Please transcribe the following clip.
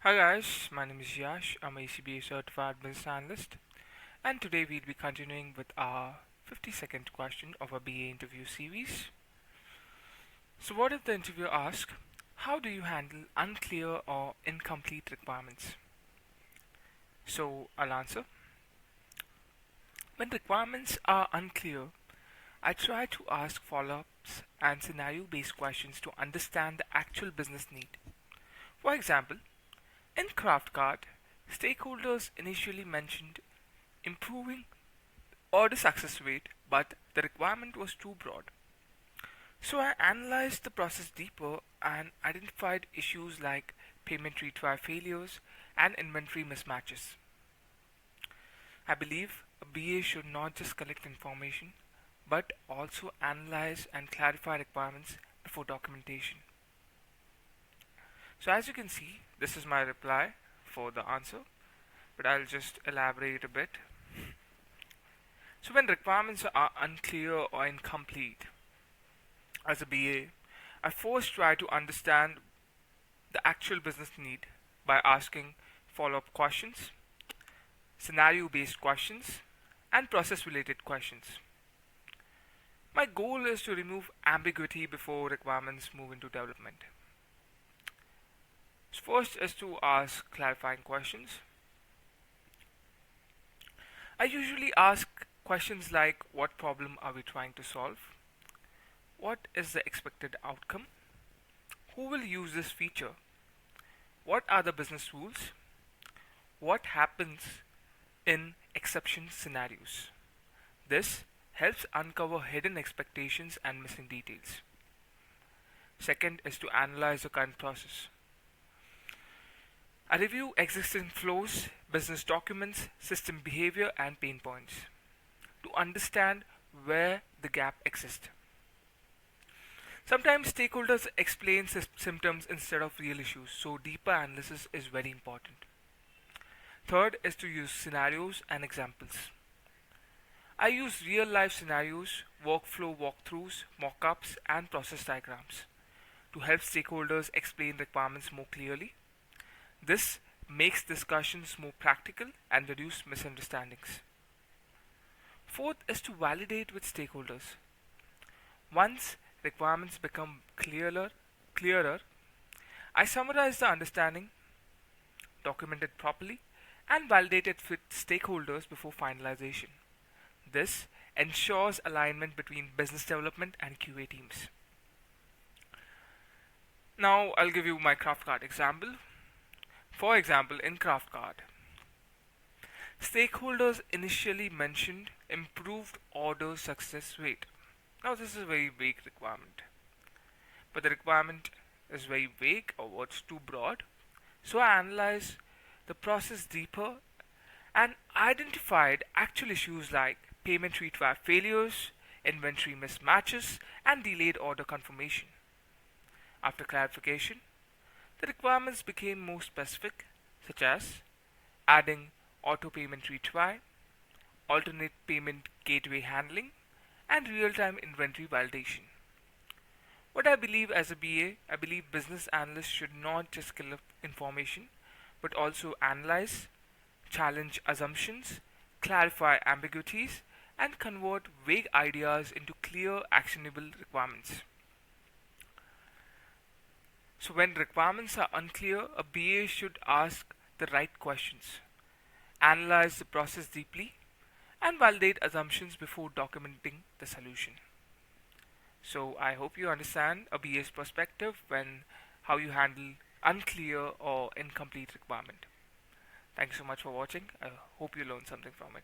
Hi guys, my name is Yash. I'm a ACBA certified business analyst, and today we'll be continuing with our 50-second question of our BA interview series. So, what if the interviewer asks, how do you handle unclear or incomplete requirements? So, I'll answer. When requirements are unclear, I try to ask follow ups and scenario based questions to understand the actual business need. For example, in CraftCart, stakeholders initially mentioned improving order success rate, but the requirement was too broad. So I analyzed the process deeper and identified issues like payment retry failures and inventory mismatches. I believe a BA should not just collect information but also analyze and clarify requirements before documentation. So as you can see, this is my reply for the answer, but I'll just elaborate a bit. So when requirements are unclear or incomplete, as a BA, I first try to understand the actual business need by asking follow up questions, scenario based questions, and process related questions. My goal is to remove ambiguity before requirements move into development. First is to ask clarifying questions. I usually ask questions like what problem are we trying to solve? What is the expected outcome? Who will use this feature? What are the business rules? What happens in exception scenarios? This helps uncover hidden expectations and missing details. Second is to analyze the current process. I review existing flows, business documents, system behavior, and pain points to understand where the gap exists. Sometimes stakeholders explain symptoms instead of real issues, so deeper analysis is very important. Third is to use scenarios and examples. I use real life scenarios, workflow walkthroughs, mockups, and process diagrams to help stakeholders explain requirements more clearly. This makes discussions more practical and reduce misunderstandings. Fourth is to validate with stakeholders. Once requirements become clearer, I summarize the understanding, document it properly, and validate it with stakeholders before finalization. This ensures alignment between business development and QA teams. Now I'll give you my CraftCart example. For example, in CraftCart, stakeholders initially mentioned improved order success rate. Now this is a very vague requirement, but the requirement is very vague or it's too broad. So I analyzed the process deeper and identified actual issues like payment retry failures, inventory mismatches, and delayed order confirmation. After clarification, the requirements became more specific, such as adding auto payment retry, alternate payment gateway handling, and real time inventory validation. What I believe as a BA, I believe business analysts should not just collect information but also analyze, challenge assumptions, clarify ambiguities, and convert vague ideas into clear, actionable requirements. So, when requirements are unclear, a BA should ask the right questions, analyze the process deeply, and validate assumptions before documenting the solution. So, I hope you understand a BA's perspective when how you handle unclear or incomplete requirement. Thank you so much for watching. I hope you learned something from it.